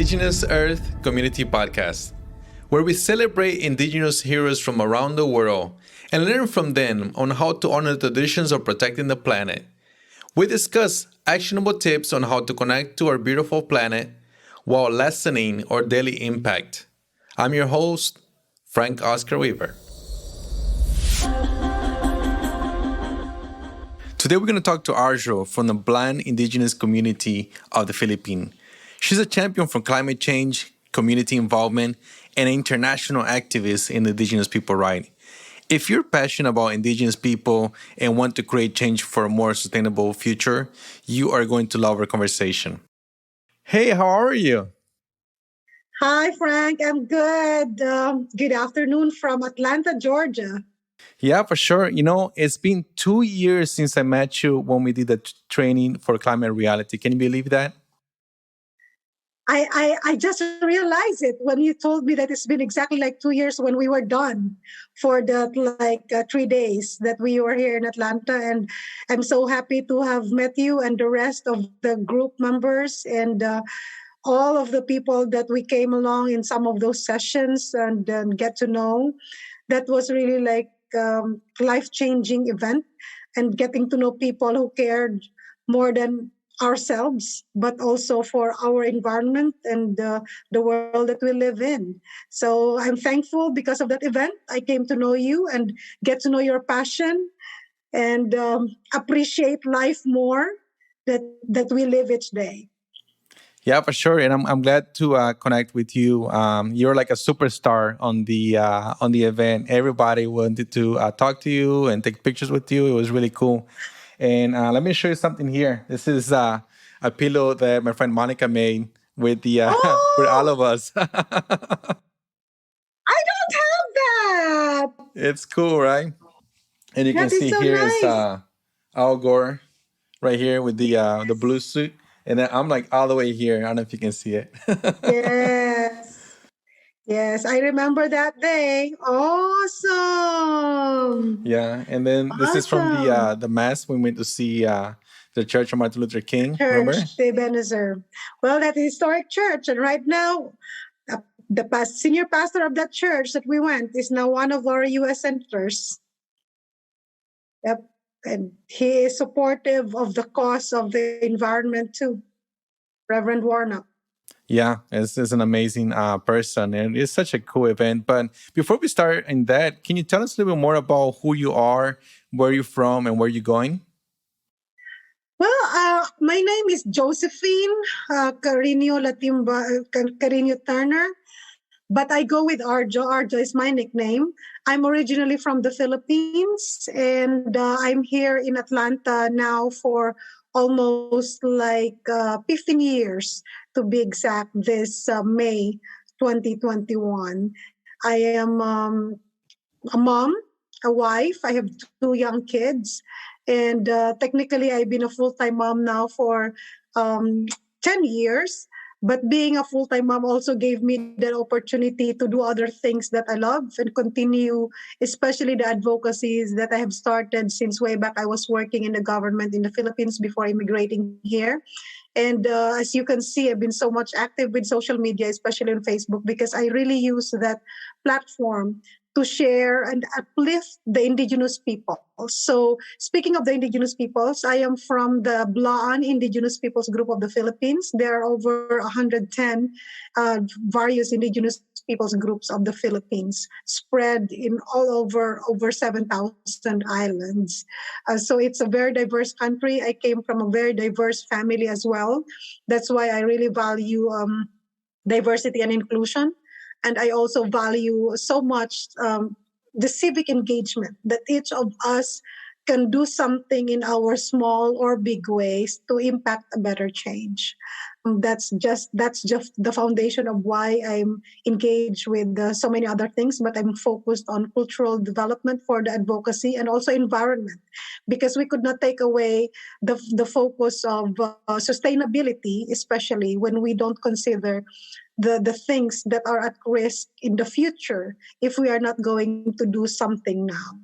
Indigenous Earth Community Podcast, where we celebrate Indigenous heroes from around the world and learn from them on how to honor the traditions of protecting the planet. We discuss actionable tips on how to connect to our beautiful planet while lessening our daily impact. I'm your host, Frank Oscar Weaver. Today we're going to talk to Arjho from the Blaan Indigenous community of the Philippines. She's a champion for climate change, community involvement, and an international activist in Indigenous people rights. If you're passionate about Indigenous people and want to create change for a more sustainable future, you are going to love our conversation. Hey, how are you? Hi, Frank. I'm good. Good afternoon from Atlanta, Georgia. Yeah, for sure. You know, it's been 2 years since I met you when we did the training for climate reality. Can you believe that? I just realized it when you told me that it's been exactly like 2 years when we were done for the 3 days that we were here in Atlanta. And I'm so happy to have met you and the rest of the group members and all of the people that we came along in some of those sessions and get to know. That was really like life-changing event, and getting to know people who cared more than ourselves, but also for our environment and the world that we live in. So I'm thankful because of that event. I came to know you and get to know your passion and appreciate life more that we live each day. Yeah, for sure, and I'm glad to connect with you. You're like a superstar on the event. Everybody wanted to talk to you and take pictures with you. It was really cool. And let me show you something here. This is a pillow that my friend Monica made with the with all of us. I don't have that. It's cool, right? And you can That is see so here is nice. Al Gore right here with the blue suit. And then I'm like all the way here. I don't know if you can see it. Yes. Yes, I remember that day. Awesome. Yeah, and then this is from Awesome. the mass we went to see the Church of Martin Luther King. Remember? Church, the Ebenezer. Well, that historic church. And right now, the senior pastor of that church that we went is now one of our U.S. senators. Yep. And he is supportive of the cause of the environment too, Reverend Warnock. Yeah, it's an amazing person, and it's such a cool event. But before we start in that, can you tell us a little bit more about who you are, where you're from, and where you're going? Well, my name is Josephine Carino Turner, but I go with Arjho. Arjho is my nickname. I'm originally from the Philippines, and I'm here in Atlanta now for almost 15 years, to be exact, this May 2021. I am a mom, a wife. I have 2 young kids. And technically, I've been a full-time mom now for 10 years. But being a full-time mom also gave me the opportunity to do other things that I love and continue, especially the advocacies that I have started since way back. I was working in the government in the Philippines before immigrating here. And as you can see, I've been so much active with social media, especially on Facebook, because I really use that platform to share and uplift the Indigenous people. So speaking of the Indigenous peoples, I am from the Blaan Indigenous Peoples Group of the Philippines. There are over 110 various Indigenous peoples groups of the Philippines spread in all over 7,000 islands. So it's a very diverse country. I came from a very diverse family as well. That's why I really value diversity and inclusion. And I also value so much the civic engagement, that each of us can do something in our small or big ways to impact a better change. That's just the foundation of why I'm engaged with so many other things, but I'm focused on cultural development for the advocacy and also environment, because we could not take away the focus of sustainability, especially when we don't consider the things that are at risk in the future if we are not going to do something now.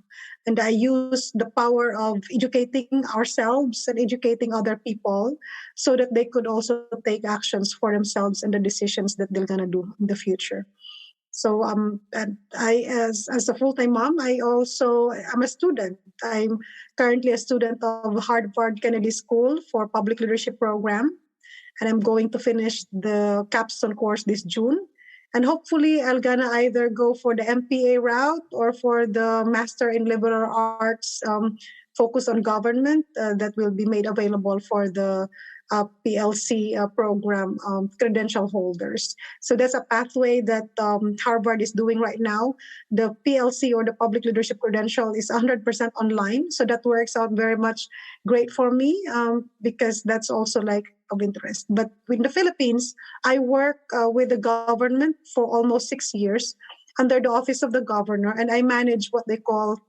And I use the power of educating ourselves and educating other people so that they could also take actions for themselves and the decisions that they're going to do in the future. So and I, as a full-time mom, I'm a student. I'm currently a student of Harvard Kennedy School for Public Leadership Program, and I'm going to finish the capstone course this June. And hopefully, I'm gonna either go for the MPA route or for the Master in Liberal Arts, focus on government that will be made available for the PLC program credential holders. So that's a pathway that Harvard is doing right now. The PLC or the Public Leadership Credential is 100% online. So that works out very much great for me because that's also like of interest. But in the Philippines, I work with the government for almost 6 years under the Office of the Governor, and I manage what they call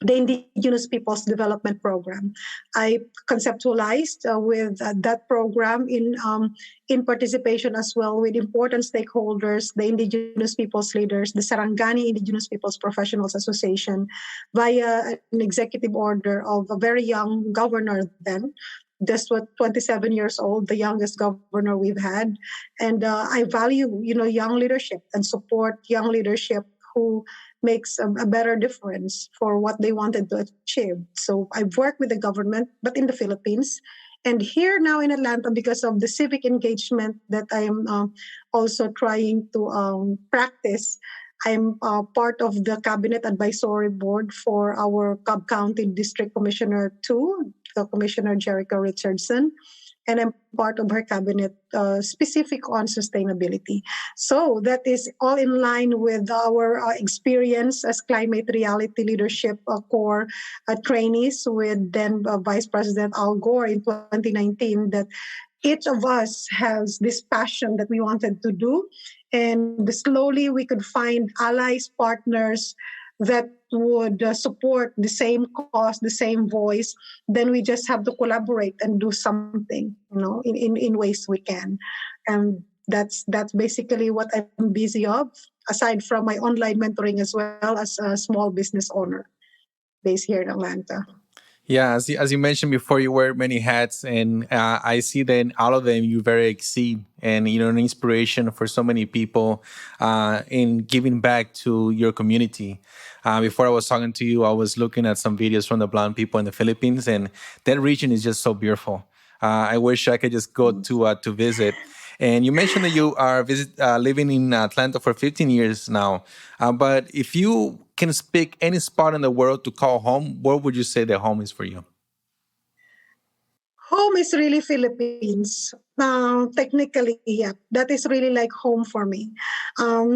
the Indigenous Peoples Development Program. I conceptualized with that program in participation as well with important stakeholders, the Indigenous Peoples leaders, the Sarangani Indigenous Peoples Professionals Association, via an executive order of a very young governor then, just 27 years old, the youngest governor we've had. And I value, young leadership and support young leadership who makes a better difference for what they wanted to achieve. So I've worked with the government, but in the Philippines. And here now in Atlanta, because of the civic engagement that I am also trying to practice, I'm part of the Cabinet Advisory Board for our Cobb County District Commissioner 2, the Commissioner Jerica Richardson, and I'm part of her cabinet specific on sustainability. So that is all in line with our experience as climate reality leadership core trainees with then Vice President Al Gore in 2019, that each of us has this passion that we wanted to do. And slowly we could find allies, partners that would support the same cause, the same voice. Then we just have to collaborate and do something, in ways we can. And that's basically what I'm busy of, aside from my online mentoring as well as a small business owner based here in Atlanta. Yeah, as you mentioned before, you wear many hats, and I see that in all of them you very exceed, and an inspiration for so many people in giving back to your community. Before I was talking to you, I was looking at some videos from the Blaan people in the Philippines, and that region is just so beautiful. I wish I could just go to visit. And you mentioned that you are living in Atlanta for 15 years now. But if you can pick any spot in the world to call home, where would you say the home is for you? Home is really Philippines. Technically, yeah, that is really like home for me.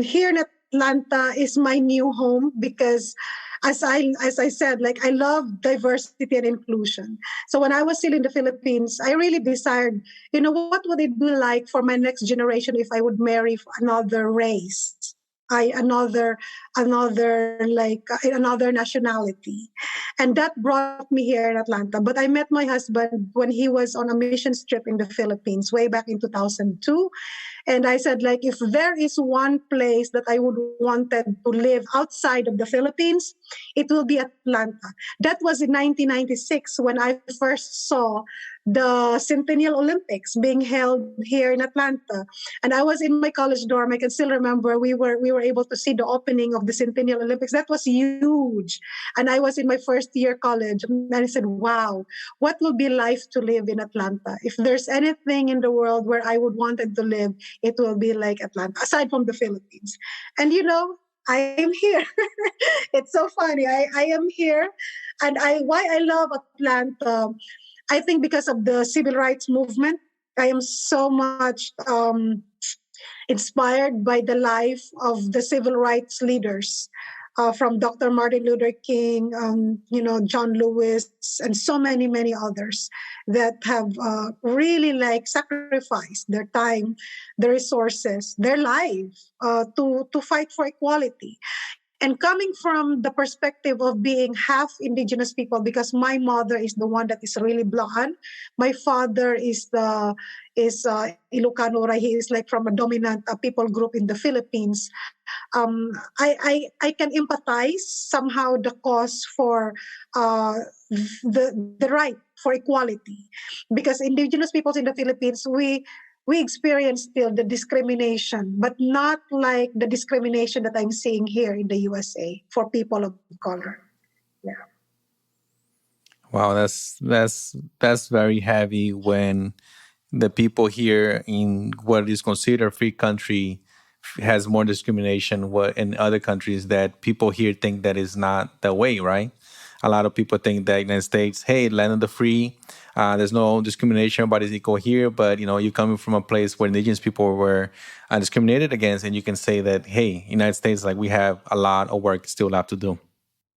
Here in Atlanta is my new home because as I said, like I love diversity and inclusion. So when I was still in the Philippines, I really desired, what would it be like for my next generation if I would marry another race? Another nationality, and that brought me here in Atlanta. But I met my husband when he was on a mission trip in the Philippines way back in 2002. And I said, like, if there is one place that I would wanted to live outside of the Philippines, it will be Atlanta. That was in 1996 when I first saw the Centennial Olympics being held here in Atlanta. And I was in my college dorm. I can still remember we were able to see the opening of the Centennial Olympics. That was huge. And I was in my first year college. And I said, wow, what will be life to live in Atlanta? If there's anything in the world where I would wanted to live, it will be like Atlanta, aside from the Philippines. And I am here. It's so funny. I am here. And why I love Atlanta, I think because of the civil rights movement. I am so much inspired by the life of the civil rights leaders, from Dr. Martin Luther King, John Lewis, and so many, many others that have really sacrificed their time, their resources, their life to fight for equality. And coming from the perspective of being half indigenous people, because my mother is the one that is really Blaan, my father is Ilocano, right? He is like from a dominant people group in the Philippines. I can empathize somehow the cause for uh, the right for equality, because indigenous peoples in the Philippines, we experience still the discrimination, but not like the discrimination that I'm seeing here in the USA for people of color. Yeah. Wow, that's very heavy when the people here in what is considered a free country has more discrimination what in other countries that people here think that is not the way, right? A lot of people think that United States, hey, land of the free, there's no discrimination, everybody's equal here. But you're coming from a place where indigenous people were discriminated against, and you can say that, hey, United States, like we have a lot of work still left to do.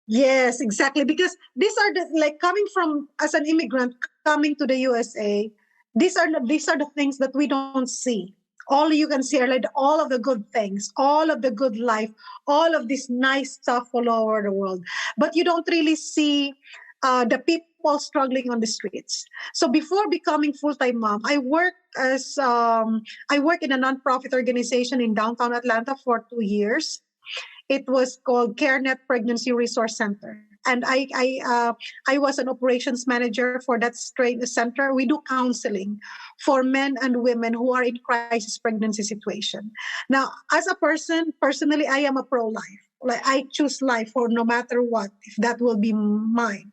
Yes, exactly. Because these are the like coming from as an immigrant coming to the USA, these are the things that we don't see. All you can see are like all of the good things, all of the good life, all of this nice stuff all over the world. But you don't really see the people struggling on the streets. So before becoming full-time mom, I work in a nonprofit organization in downtown Atlanta for 2 years. It was called CareNet Pregnancy Resource Center. And I was an operations manager for that center. We do counseling for men and women who are in crisis pregnancy situation. Now, as a person, personally, I am a pro-life. Like I choose life for no matter what, if that will be mine.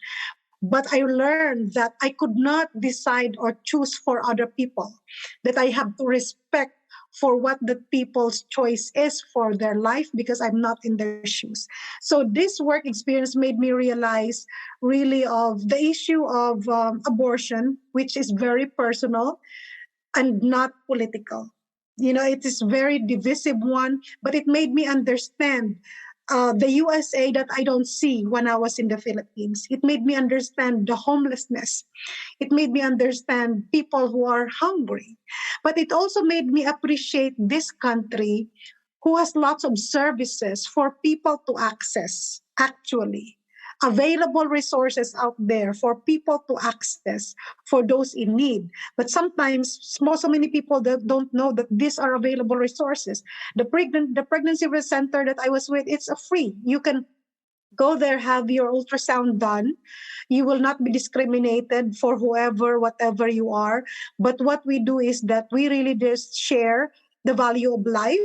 But I learned that I could not decide or choose for other people, that I have to respect for what the people's choice is for their life because I'm not in their shoes. So this work experience made me realize really of the issue of abortion, which is very personal and not political. It is very divisive one, but it made me understand the USA that I don't see when I was in the Philippines. It made me understand the homelessness. It made me understand people who are hungry. But it also made me appreciate this country who has lots of services for people to access, actually. Available resources out there for people to access for those in need. But sometimes, so many people that don't know that these are available resources. The pregnancy center that I was with, it's a free. You can go there, have your ultrasound done. You will not be discriminated for whatever you are. But what we do is that we really just share the value of life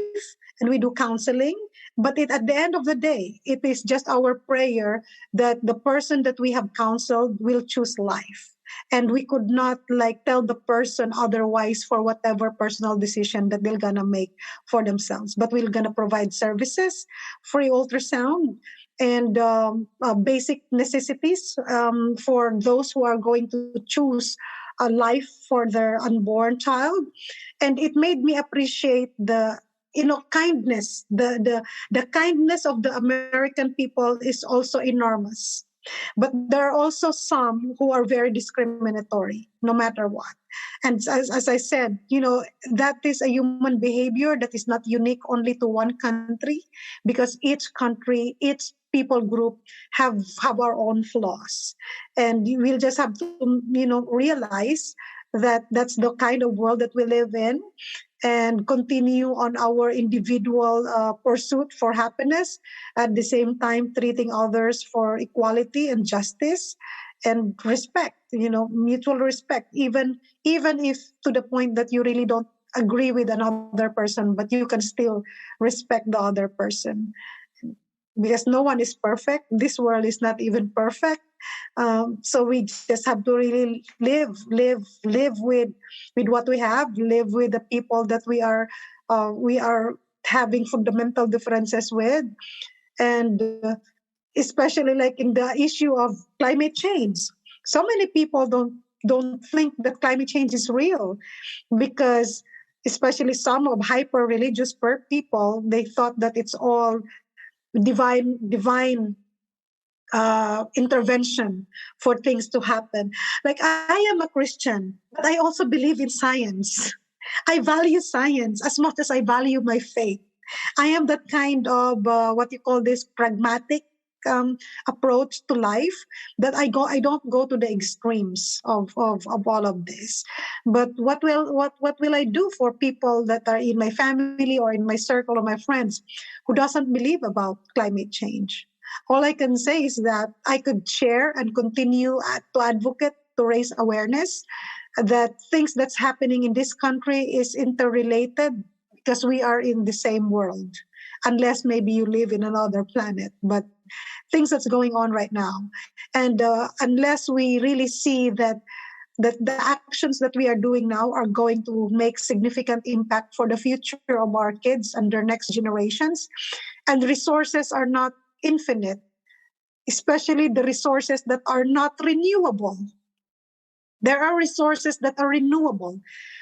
and we do counseling. But at the end of the day, it is just our prayer that the person that we have counseled will choose life. And we could not tell the person otherwise for whatever personal decision that they're gonna make for themselves. But we're gonna provide services, free ultrasound, and basic necessities for those who are going to choose a life for their unborn child. And it made me appreciate the kindness. The kindness of the American people is also enormous. But there are also some who are very discriminatory, no matter what. And as I said, that is a human behavior that is not unique only to one country, because each country, each people group have our own flaws. And we'll just have to, realize that that's the kind of world that we live in, and continue on our individual pursuit for happiness, at the same time treating others for equality and justice and respect, mutual respect, even if to the point that you really don't agree with another person, but you can still respect the other person, because no one is perfect. This world is not even perfect. So we just have to really live with what we have, live with the people that we are having fundamental differences with, and especially like in the issue of climate change. So many people don't think that climate change is real, because especially some of hyper religious people, they thought that it's all divine intervention for things to happen. Like I am a Christian, but I also believe in science. I value science as much as I value my faith. I am that kind of what you call this pragmatic approach to life, that I don't go to the extremes of all of this. But what will I do for people that are in my family or in my circle or my friends who doesn't believe about climate change? All I can say is that I could share and continue to advocate, to raise awareness that things that's happening in this country is interrelated, because we are in the same world, unless maybe you live in another planet. But things that's going on right now, and unless we really see that the actions that we are doing now are going to make significant impact for the future of our kids and their next generations, and resources are not infinite, especially the resources that are not renewable. There are resources that are renewable,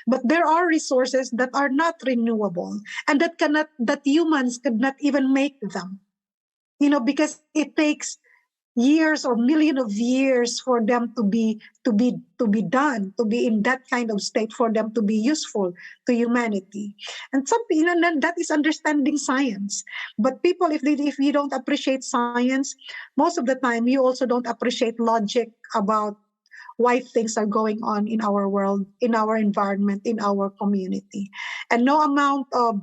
but there are resources that are not renewable, and that humans could not even make them. Because it takes years or millions of years for them to be done, to be in that kind of state, for them to be useful to humanity. And that is understanding science. But people, if you don't appreciate science, most of the time you also don't appreciate logic about why things are going on in our world, in our environment, in our community. And no amount of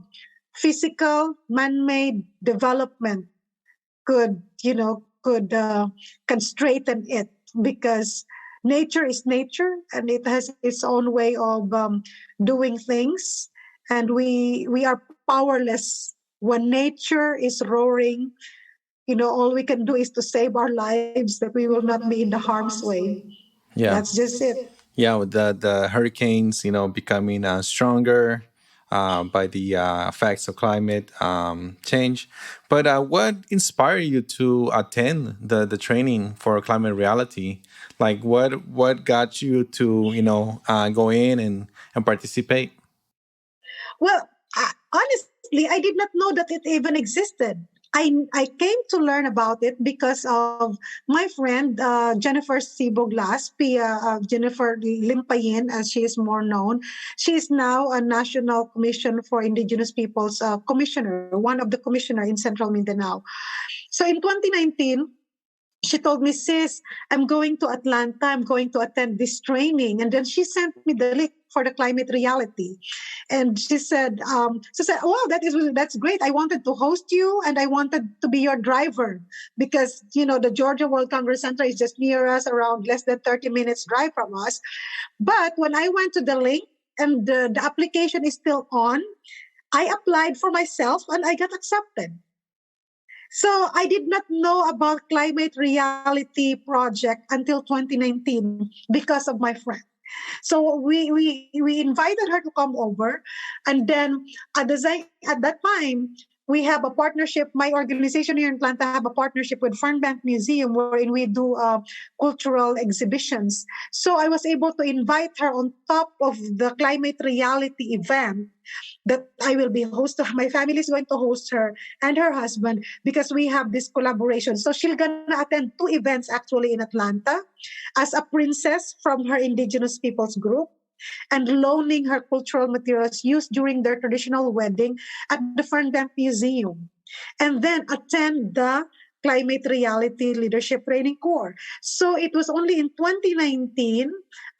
physical man-made development could can straighten it, because nature is nature, and it has its own way of doing things, and we are powerless when nature is roaring. All we can do is to save our lives, that we will not be in the harm's way. Yeah. That's just it. Yeah, with the hurricanes, becoming stronger by the effects of climate change. But what inspired you to attend the training for climate reality? Like, what got you to go in and participate? Well, honestly, I did not know that it even existed. I came to learn about it because of my friend Jennifer Siboglas, Jennifer Limpayin, as she is more known. She is now a National Commission for Indigenous Peoples commissioner, one of the commissioner in Central Mindanao. So in 2019, she told me, sis, I'm going to Atlanta. I'm going to attend this training. And then she sent me the link for the climate reality. And she said, wow, that's great. I wanted to host you, and I wanted to be your driver, because, the Georgia World Congress Center is just near us, around less than 30 minutes drive from us. But when I went to the link, and the application is still on, I applied for myself and I got accepted. So I did not know about Climate Reality Project until 2019 because of my friend. So we invited her to come over, and then at that time we have a partnership. My organization here in Atlanta have a partnership with Fernbank Museum, wherein we do cultural exhibitions. So I was able to invite her on top of the Climate Reality event that I will be hosting. My family is going to host her and her husband, because we have this collaboration. So she's gonna attend 2 events actually in Atlanta, as a princess from her indigenous peoples group, and loaning her cultural materials used during their traditional wedding at the Fernbank Museum, and then attend the Climate Reality Leadership Training Core. So it was only in 2019,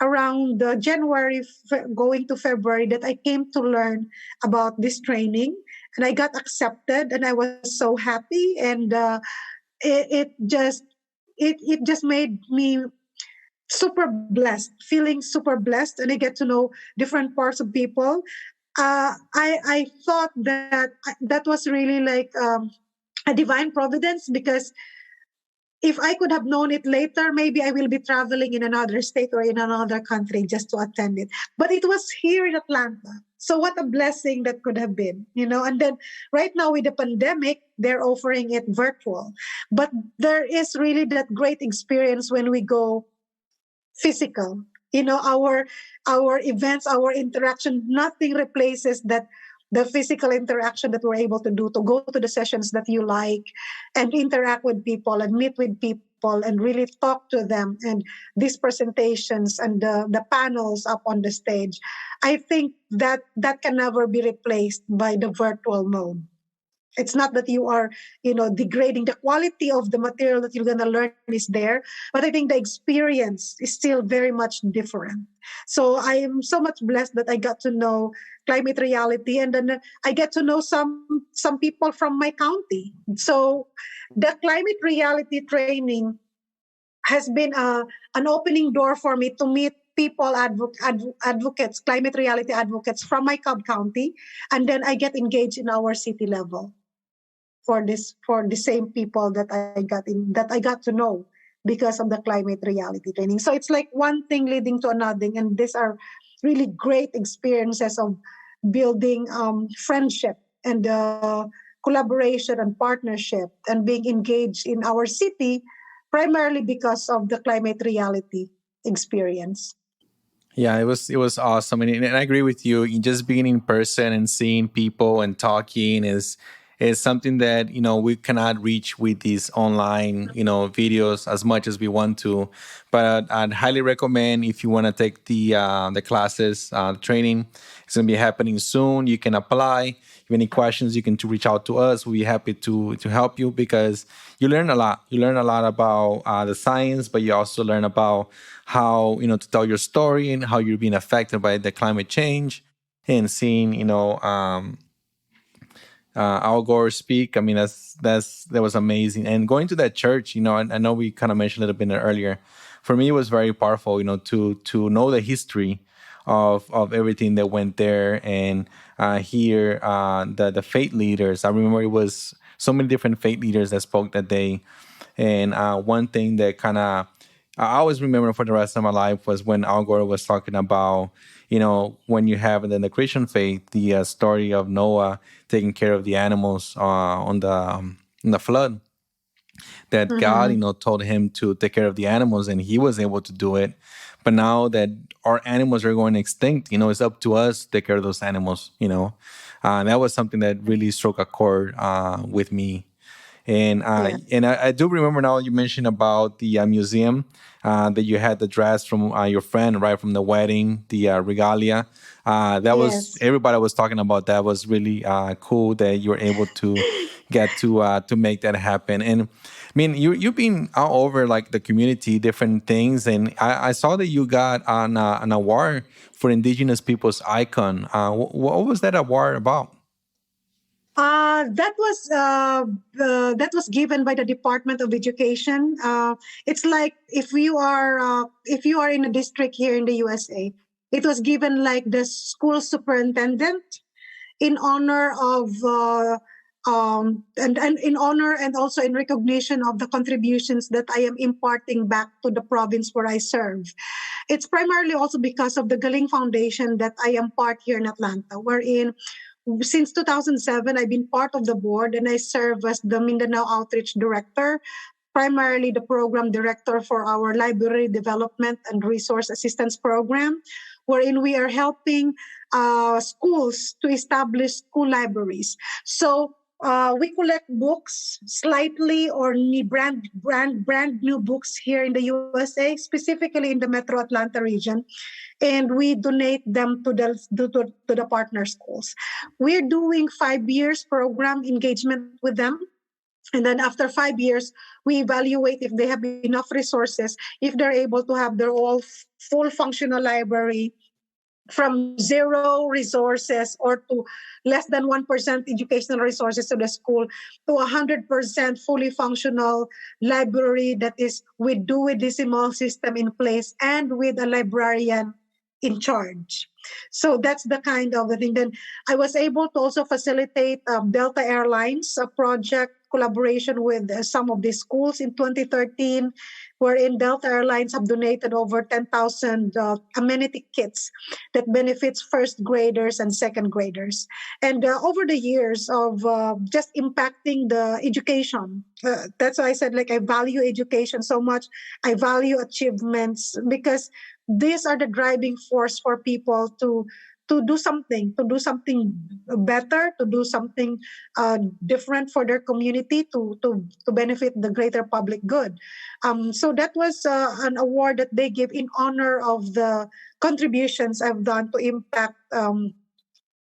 around January going to February, that I came to learn about this training, and I got accepted, and I was so happy, and it just made me super blessed, feeling super blessed, and I get to know different parts of people. I thought that was really like a divine providence, because if I could have known it later, maybe I will be traveling in another state or in another country just to attend it. But it was here in Atlanta. So what a blessing that could have been. And then right now with the pandemic, they're offering it virtual. But there is really that great experience when we go physical. Our events, our interaction, nothing replaces that, the physical interaction that we're able to do, to go to the sessions that you like, and interact with people and meet with people and really talk to them, and these presentations and the panels up on the stage. I think that can never be replaced by the virtual mode. It's not that you are, degrading the quality of the material that you're going to learn is there, but I think the experience is still very much different. So I am so much blessed that I got to know climate reality, and then I get to know some people from my county. So the climate reality training has been an opening door for me to meet people, advocates, climate reality advocates from my Cobb County, and then I get engaged in our city level for the same people that I got to know because of the climate reality training. So it's like one thing leading to another, and these are really great experiences of building friendship and collaboration and partnership and being engaged in our city, primarily because of the climate reality experience. Yeah, it was awesome, and I agree with you. Just being in person and seeing people and talking is something that we cannot reach with these online videos as much as we want to. But I'd highly recommend if you want to take the classes, the training. It's gonna be happening soon. You can apply. If you have any questions, you can to reach out to us. We'll be happy to help you because you learn a lot. You learn a lot about the science, but you also learn about how to tell your story and how you're being affected by the climate change and seeing Al Gore speak. I mean, that was amazing. And going to that church, I know we kind of mentioned a little bit earlier. For me, it was very powerful, to know the history of everything that went there and hear the faith leaders. I remember it was so many different faith leaders that spoke that day. And one thing that kind of I always remember for the rest of my life was when Al Gore was talking about, when you have in the Christian faith, the story of Noah taking care of the animals on the flood. That God, Mm-hmm. told him to take care of the animals, and he was able to do it. But now that our animals are going extinct, it's up to us to take care of those animals. That was something that really struck a chord with me. And Yeah. I do remember now you mentioned about the museum that you had the dress from your friend right from the wedding, the regalia. That was Yes. everybody was talking about. That was really cool that you were able to get to make that happen. And I mean, you've been all over like the community, different things, and I saw that you got an award for Indigenous Peoples Icon. What was that award about? That was given by the Department of Education. It's like if you are in a district here in the USA, it was given like the school superintendent in honor of and in honor and also in recognition of the contributions that I am imparting back to the province where I serve. It's primarily also because of the Galing Foundation that I am part here in Atlanta, wherein since 2007, I've been part of the board and I serve as the Mindanao Outreach Director, primarily the program director for our Library Development and Resource Assistance Program, wherein we are helping schools to establish school libraries. So we collect books, slightly or brand new books here in the USA, specifically in the Metro Atlanta region, and we donate them to the partner schools. We're doing 5 years program engagement with them. And then after 5 years, we evaluate if they have enough resources, if they're able to have their all full functional library from zero resources or to less than 1% educational resources to the school to 100% fully functional library that is with decimal system in place and with a librarian in charge. So that's the kind of the thing. Then I was able to also facilitate Delta Airlines, a project collaboration with some of the schools in 2013, wherein Delta Airlines have donated over 10,000 amenity kits that benefits first graders and second graders. And over the years of just impacting the education, that's why I said, like, I value education so much. I value achievements because these are the driving force for people to do something better, to do something different for their community, to benefit the greater public good. So that was an award that they give in honor of the contributions I've done to impact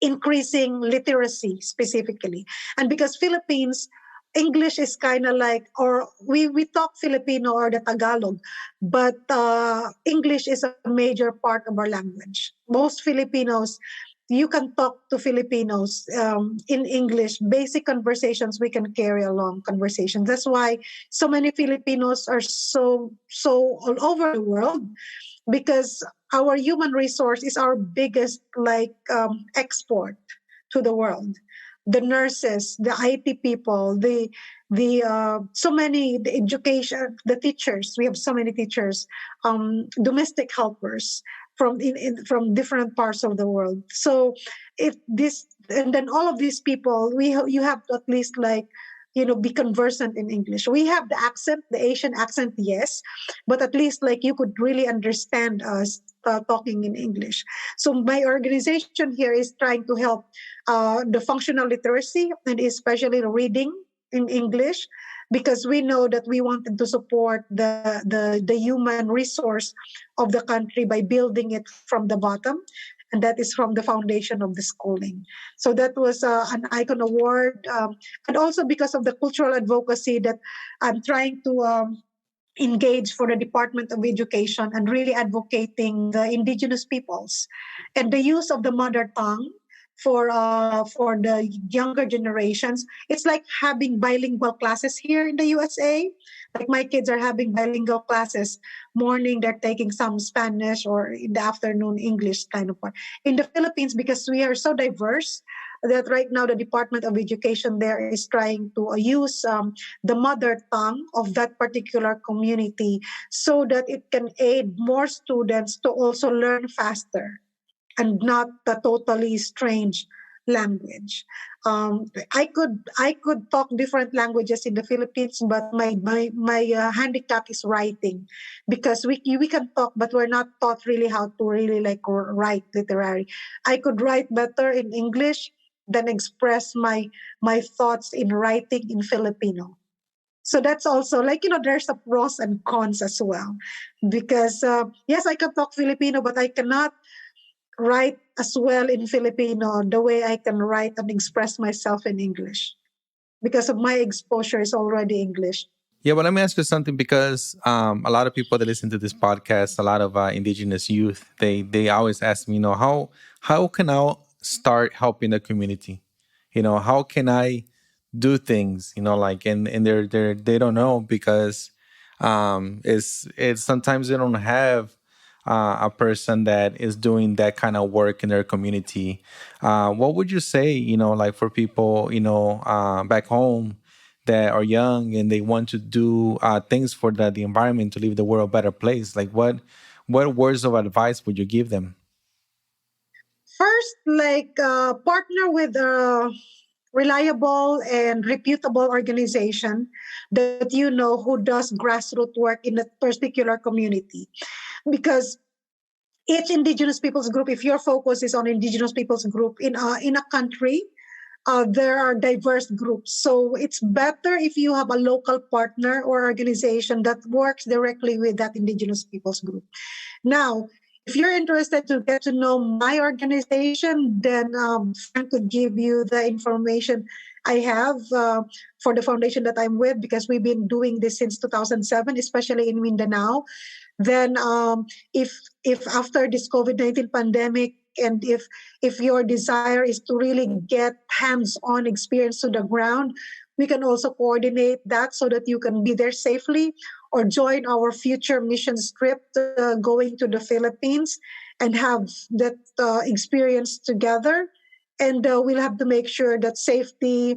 increasing literacy specifically. And because Philippines, English is kind of like, or we talk Filipino or the Tagalog, but English is a major part of our language. Most Filipinos, you can talk to Filipinos in English. Basic conversations we can carry along conversations. That's why so many Filipinos are so all over the world, because our human resource is our biggest export to the world. The nurses, the IT people, the so many, the education, the teachers. We have so many teachers, domestic helpers from different parts of the world. So if this, and then all of these people, you have to at least be conversant in English. We have the accent, the Asian accent, yes, but at least you could really understand us talking in English. So my organization here is trying to help the functional literacy and especially the reading in English, because we know that we wanted to support the human resource of the country by building it from the bottom, and that is from the foundation of the schooling. So that was an Icon Award, and also because of the cultural advocacy that I'm trying to engage for the Department of Education and really advocating the indigenous peoples and the use of the mother tongue for the younger generations. It's like having bilingual classes here in the USA. Like my kids are having bilingual classes. Morning they're taking some Spanish, or in the afternoon English kind of part. In the Philippines, because we are so diverse, that right now the Department of Education there is trying to use the mother tongue of that particular community so that it can aid more students to also learn faster and not a totally strange language. I could talk different languages in the Philippines, but my handicap is writing, because we can talk, but we're not taught really how to really write literary. I could write better in English than express my thoughts in writing in Filipino. So that's also there's a pros and cons as well, because yes, I can talk Filipino, but I cannot write as well in Filipino the way I can write and express myself in English, because of my exposure is already English. Yeah, but let me ask you something, because a lot of people that listen to this podcast, a lot of indigenous youth, they always ask me, how can I start helping the community? How can I do things? And they don't know, because it's sometimes they don't have a person that is doing that kind of work in their community. What would you say, for people, back home that are young and they want to do things for the environment, to leave the world a better place? Like what words of advice would you give them? First, partner with a reliable and reputable organization that who does grassroots work in a particular community, because each indigenous peoples group, if your focus is on indigenous peoples group in a country, there are diverse groups. So it's better if you have a local partner or organization that works directly with that indigenous peoples group. Now, if you're interested to get to know my organization, then Frank could give you the information I have for the foundation that I'm with, because we've been doing this since 2007, especially in Mindanao. Then if after this COVID-19 pandemic, and if your desire is to really get hands-on experience to the ground, we can also coordinate that so that you can be there safely, or join our future mission trip going to the Philippines and have that experience together. And we'll have to make sure that safety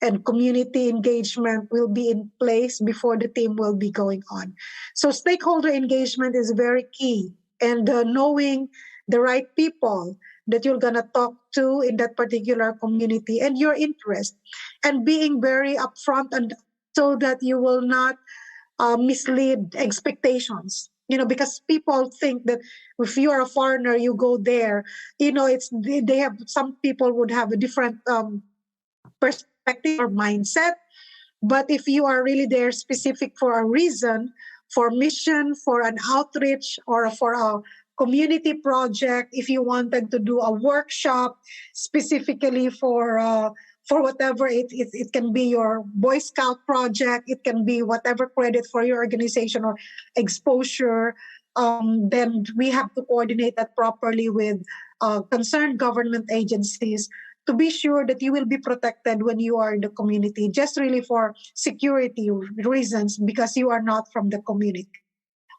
and community engagement will be in place before the team will be going on. So stakeholder engagement is very key, and knowing the right people that you're going to talk to in that particular community and your interest, and being very upfront, and so that you will not mislead expectations. Because people think that if you are a foreigner, you go there. It's they have, some people would have a different perspective or mindset. But if you are really there specific for a reason, for mission, for an outreach, or for community project, if you wanted to do a workshop specifically for whatever it can be your Boy Scout project, it can be whatever credit for your organization or exposure, then we have to coordinate that properly with concerned government agencies to be sure that you will be protected when you are in the community, just really for security reasons, because you are not from the community.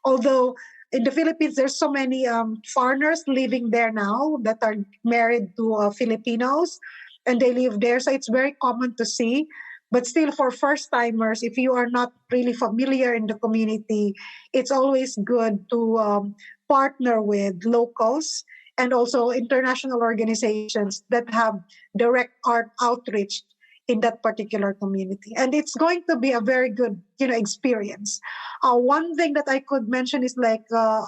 Although in the Philippines, there's so many foreigners living there now that are married to Filipinos, and they live there. So it's very common to see. But still, for first timers, if you are not really familiar in the community, it's always good to partner with locals and also international organizations that have direct art outreach in that particular community. And it's going to be a very good, experience. One thing that I could mention is like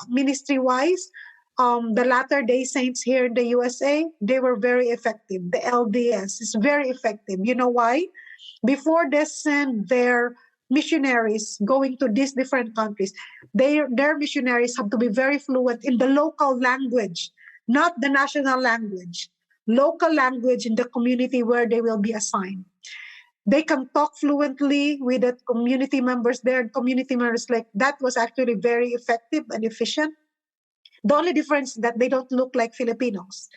ministry-wise, the Latter-day Saints here in the USA, they were very effective. The LDS is very effective. You know why? Before they send their missionaries going to these different countries, their missionaries have to be very fluent in the local language, not the national language, local language in the community where they will be assigned. They can talk fluently with the community members there. Community members, like, that was actually very effective and efficient. The only difference is that they don't look like Filipinos.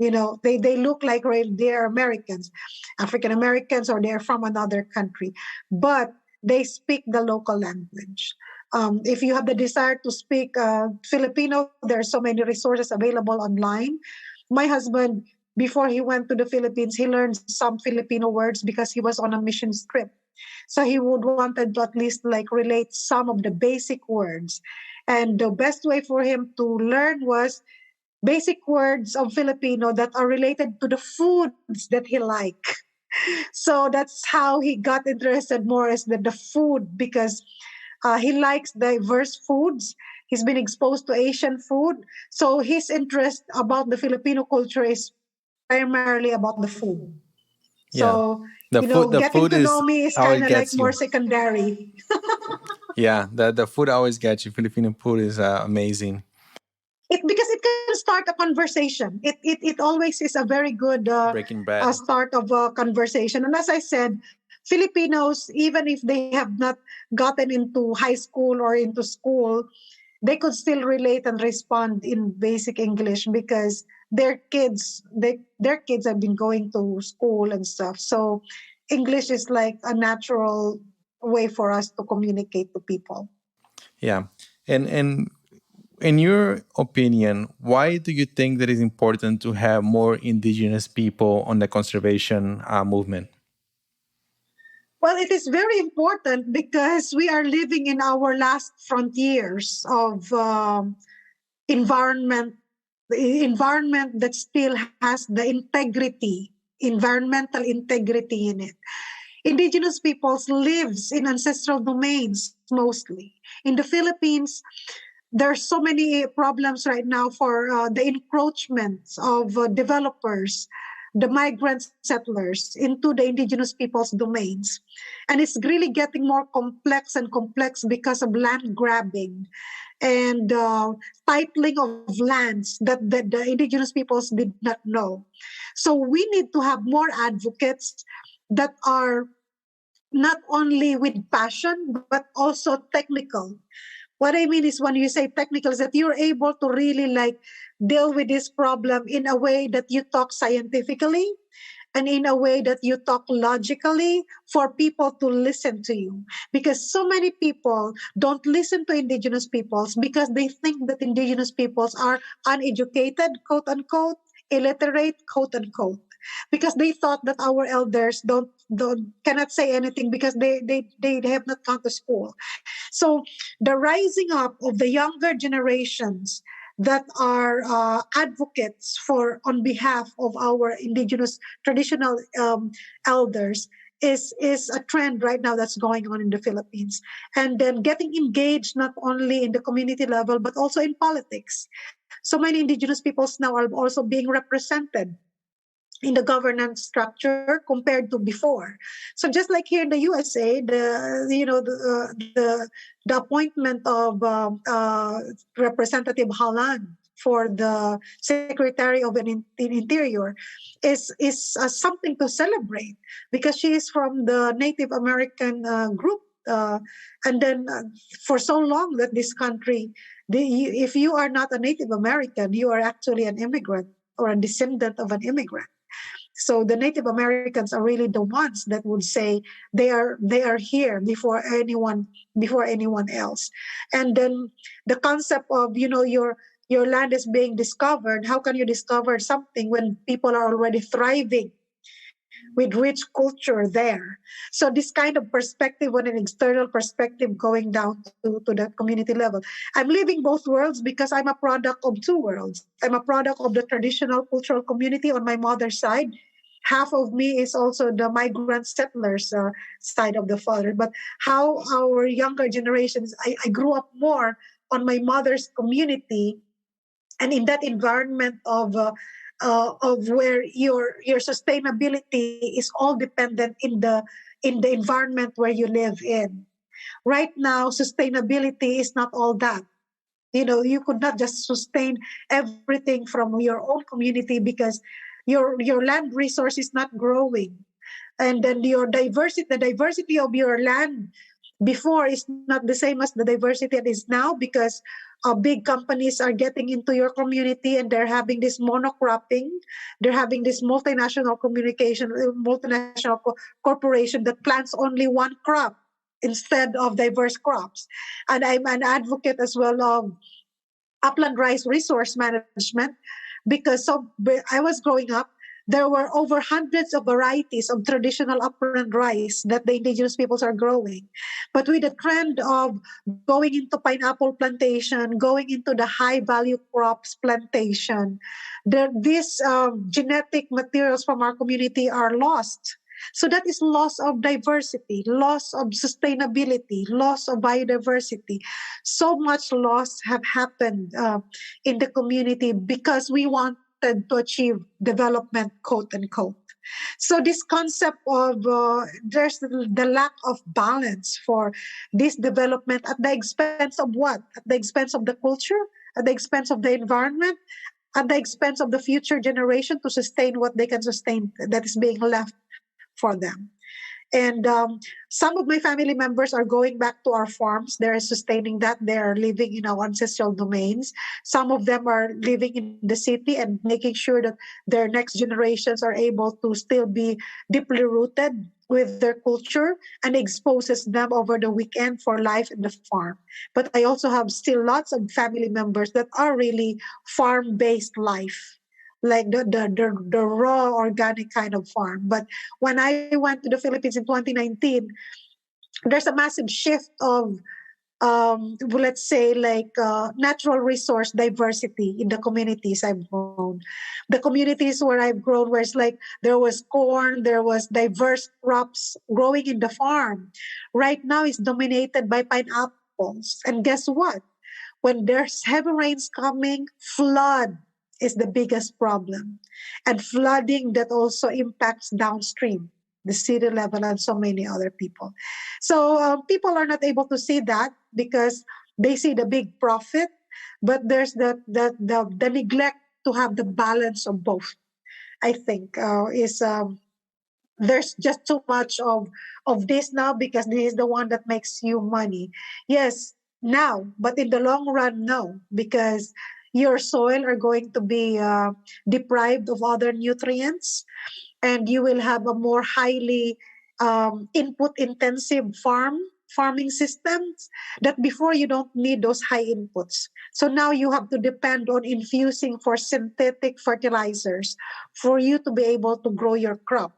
They look like they're Americans, African Americans, or they're from another country, but they speak the local language. If you have the desire to speak Filipino, there are so many resources available online. My husband, before he went to the Philippines, he learned some Filipino words because he was on a mission trip. So he would wanted to at least like relate some of the basic words. And the best way for him to learn was basic words of Filipino that are related to the foods that he liked. So that's how he got interested more as the food, because he likes diverse foods. He's been exposed to Asian food. So his interest about the Filipino culture is primarily about the food. Yeah. So, The getting food to know is me is how it kind of like gets more you. secondary. Yeah, the food always gets you. Filipino food is amazing. Because it can start a conversation. It always is a very good Breaking bread. start of a conversation. And as I said, Filipinos, even if they have not gotten into high school or into school, they could still relate and respond in basic English because their kids have been going to school and stuff. So English is like a natural way for us to communicate to people. Yeah. And in your opinion, why do you think that it's important to have more indigenous people on the conservation movement? Well, it is very important because we are living in our last frontiers of environment, the environment that still has the integrity, environmental integrity in it. Indigenous peoples lives in ancestral domains mostly. In the Philippines, there are so many problems right now for the encroachments of developers, the migrant settlers into the indigenous people's domains. And it's really getting more complex and complex because of land grabbing and titling of lands that the indigenous peoples did not know. So we need to have more advocates that are not only with passion, but also technical. What I mean is, when you say technical, is that you're able to really like deal with this problem in a way that you talk scientifically and in a way that you talk logically for people to listen to you. Because so many people don't listen to indigenous peoples because they think that indigenous peoples are uneducated, quote unquote, illiterate, quote unquote. Because they thought that our elders don't cannot say anything because they have not gone to school. So the rising up of the younger generations that are advocates for on behalf of our indigenous traditional elders is a trend right now that's going on in the Philippines. And then getting engaged not only in the community level but also in politics. So many indigenous peoples now are also being represented in the governance structure compared to before. So just like here in the USA, the appointment of Representative Holland for the Secretary of Interior is something to celebrate, because she is from the Native American group. And then for so long that this country, if you are not a Native American, you are actually an immigrant or a descendant of an immigrant. So the Native Americans are really the ones that would say they are here before anyone else. And then the concept of your land is being discovered. How can you discover something when people are already thriving with rich culture there? So this kind of perspective, on an external perspective, going down to that community level. I'm living both worlds because I'm a product of two worlds. I'm a product of the traditional cultural community on my mother's side. Half of me is also the migrant settlers side of the father. But how our younger generations, I grew up more on my mother's community, and in that environment of where your sustainability is all dependent in the environment where you live in. Right now, sustainability is not all that. You could not just sustain everything from your own community, because your land resource is not growing. And then the diversity of your land before is not the same as the diversity it is now, because big companies are getting into your community and they're having this monocropping. They're having this multinational corporation that plants only one crop instead of diverse crops. And I'm an advocate as well of upland rice resource management, because when I was growing up, there were over hundreds of varieties of traditional upland rice that the indigenous peoples are growing. But with the trend of going into pineapple plantation, going into the high value crops plantation, these genetic materials from our community are lost. So that is loss of diversity, loss of sustainability, loss of biodiversity. So much loss have happened in the community because we wanted to achieve development, quote unquote. So this concept of there's the lack of balance for this development at the expense of what? At the expense of the culture, at the expense of the environment, at the expense of the future generation to sustain what they can sustain that is being left for them. And some of my family members are going back to our farms. They're sustaining that. They're living in our ancestral domains. Some of them are living in the city and making sure that their next generations are able to still be deeply rooted with their culture, and exposes them over the weekend for life in the farm. But I also have still lots of family members that are really farm-based life, like the raw organic kind of farm. But when I went to the Philippines in 2019, there's a massive shift of let's say like natural resource diversity in the communities I've grown. The communities where I've grown, where it's like there was corn, there was diverse crops growing in the farm. Right now it's dominated by pineapples. And guess what? When there's heavy rains coming, flood is the biggest problem. And flooding that also impacts downstream, the city level, and so many other people. So people are not able to see that because they see the big profit, but there's the neglect to have the balance of both. I think is there's just too much of this now because this is the one that makes you money. Yes, now, but in the long run, no, because your soil are going to be deprived of other nutrients, and you will have a more highly input intensive farming systems that before you don't need those high inputs. So now you have to depend on infusing for synthetic fertilizers for you to be able to grow your crop,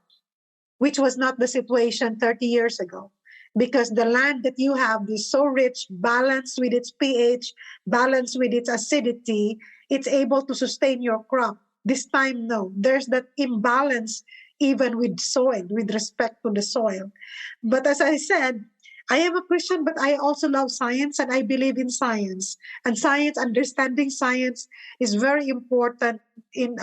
which was not the situation 30 years ago. Because the land that you have is so rich, balanced with its pH, balanced with its acidity, it's able to sustain your crop. This time, no. There's that imbalance even with soil, with respect to the soil. But as I said, I am a Christian, but I also love science and I believe in science. And science, understanding science is very important in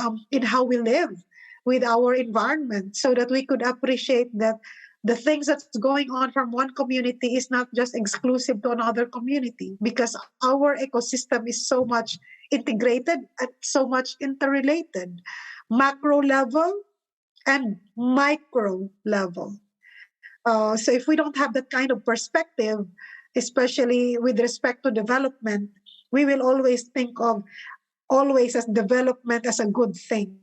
how we live. with our environment, so that we could appreciate that the things that's going on from one community is not just exclusive to another community, because our ecosystem is so much integrated and so much interrelated, macro level and micro level. So if we don't have that kind of perspective, especially with respect to development, we will always think of always as development as a good thing,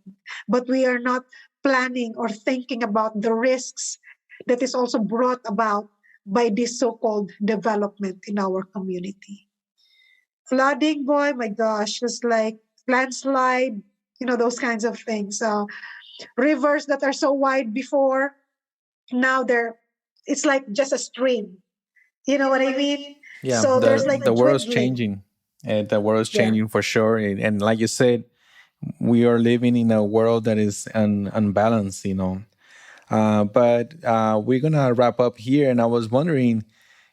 but we are not planning or thinking about the risks that is also brought about by this so-called development in our community. Flooding, boy, my gosh, it's like landslide, those kinds of things. Rivers that are so wide before, now it's like just a stream. You know what I mean? Yeah, So there's like the world's dwindling. changing, and the world's Yeah. changing for sure. And like you said, we are living in a world that is unbalanced, But we're gonna wrap up here, and I was wondering,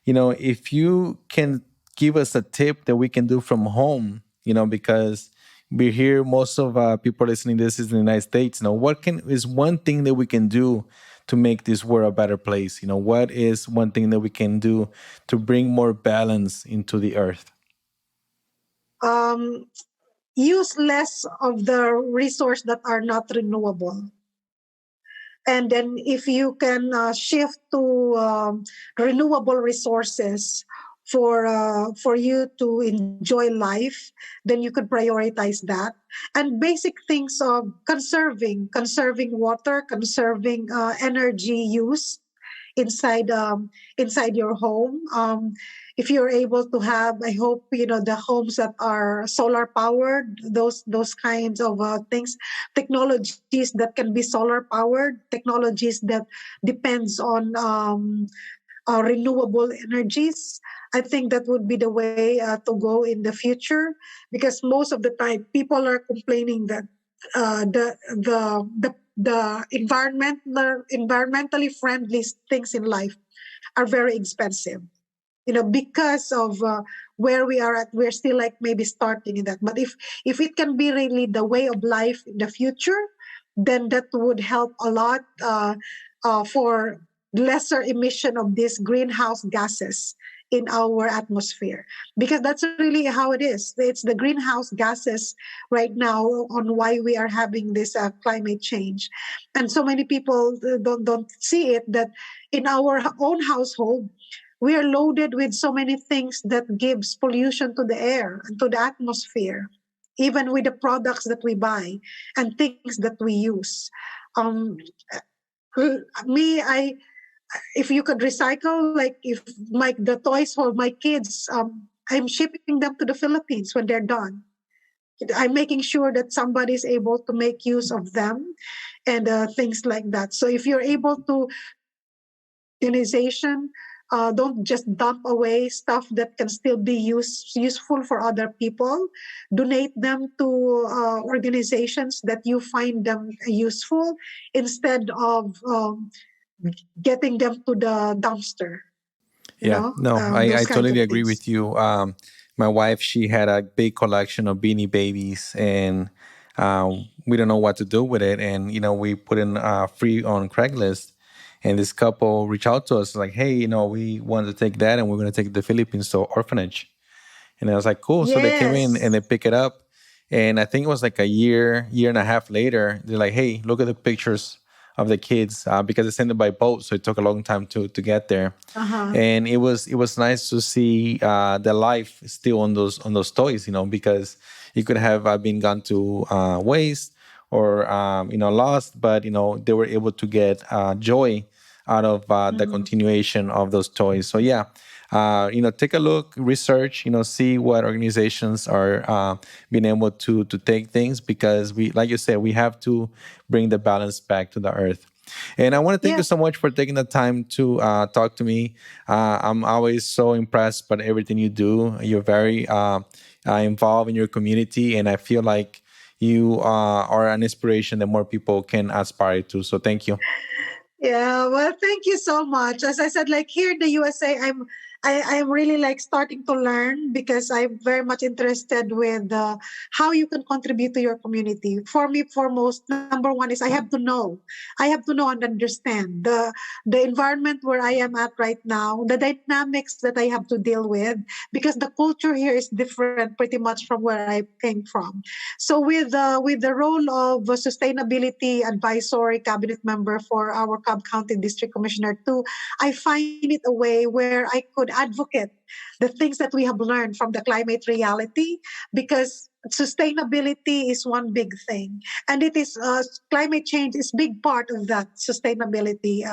if you can give us a tip that we can do from home, because we hear most of people listening to this is in the United States. What is one thing that we can do to make this world a better place? What is one thing that we can do to bring more balance into the earth? Um, Use less of the resource that are not renewable. And then if you can shift to renewable resources for you to enjoy life, then you could prioritize that. And basic things of conserving water, conserving energy use inside your home. If you're able to have, I hope the homes that are solar powered, those kinds of things, technologies that can be solar powered, technologies that depends on renewable energies. I think that would be the way to go in the future, because most of the time people are complaining that the environmentally friendly things in life are very expensive. Because of where we are at, we're still like maybe starting in that. But if it can be really the way of life in the future, then that would help a lot for lesser emission of these greenhouse gases in our atmosphere, because that's really how it is. It's the greenhouse gases right now on why we are having this climate change. And so many people don't see it, that in our own household we are loaded with so many things that gives pollution to the air and to the atmosphere, even with the products that we buy and things that we use. um Me, I if you could recycle, like if the toys for my kids, I'm shipping them to the Philippines when they're done. I'm making sure that somebody is able to make use of them, and things like that. So if you're able to organization, don't just dump away stuff that can still be useful for other people. Donate them to organizations that you find them useful, instead of getting them to the dumpster. Yeah, no, I Those kinds totally of agree things. with you. My wife, she had a big collection of Beanie Babies, and we don't know what to do with it. And we put in free on Craigslist, and this couple reached out to us like, "Hey, we want to take that, and we're going to take it to the Philippines to orphanage." And I was like, "Cool." So they came in and Yes. they pick it up, and I think it was like a year and a half later. They're like, "Hey, look at the pictures of the kids," because they sent it by boat, so it took a long time to get there. Uh-huh. And it was nice to see the life still on those toys, because it could have been gone to waste or lost, but they were able to get joy out of the Mhm. continuation of those toys. So yeah, take a look, research, see what organizations are being able to take things, because we, like you said, we have to bring the balance back to the earth. And I want to thank you Yeah. so much for taking the time to talk to me. I'm always so impressed by everything you do. You're very involved in your community, and I feel like you are an inspiration that more people can aspire to. So thank you. Yeah, well, thank you so much. As I said, like here in the USA, I'm really like starting to learn because I'm very much interested with how you can contribute to your community. For me, foremost, number one is I have to know. I have to know and understand the environment where I am at right now, the dynamics that I have to deal with, because the culture here is different pretty much from where I came from. So with the role of a sustainability advisory cabinet member for our Cobb County District Commissioner 2, I find it a way where I could advocate the things that we have learned from the climate reality, because sustainability is one big thing, and it is climate change is big part of that sustainability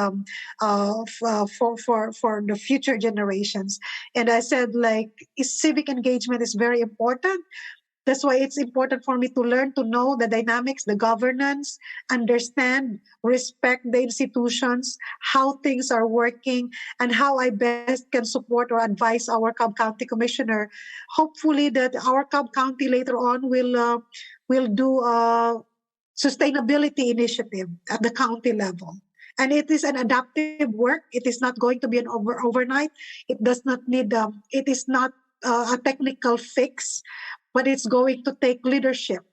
for the future generations. And I said, like, civic engagement is very important. That's why it's important for me to learn to know the dynamics, the governance, understand, respect the institutions, how things are working, and how I best can support or advise our Cobb County Commissioner. Hopefully, that our Cobb County later on will do a sustainability initiative at the county level. And it is an adaptive work. It is not going to be an overnight. It does not need. It is not a technical fix, but it's going to take leadership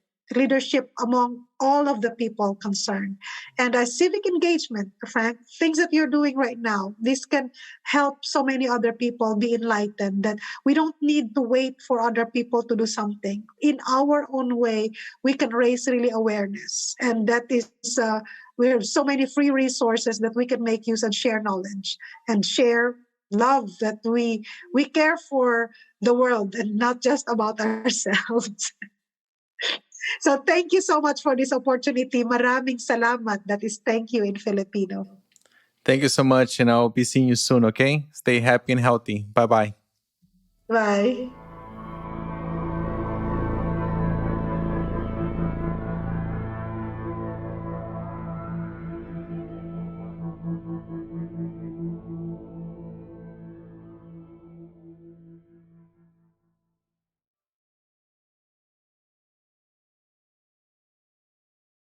among all of the people concerned. And civic engagement, Frank, things that you're doing right now, this can help so many other people be enlightened that we don't need to wait for other people to do something. In our own way, we can raise really awareness. And that is, we have so many free resources that we can make use and share knowledge and share love, that we care for the world and not just about ourselves. So thank you so much for this opportunity. Maraming salamat. That is thank you in Filipino. Thank you so much, and I'll be seeing you soon, okay? Stay happy and healthy. Bye-bye. Bye.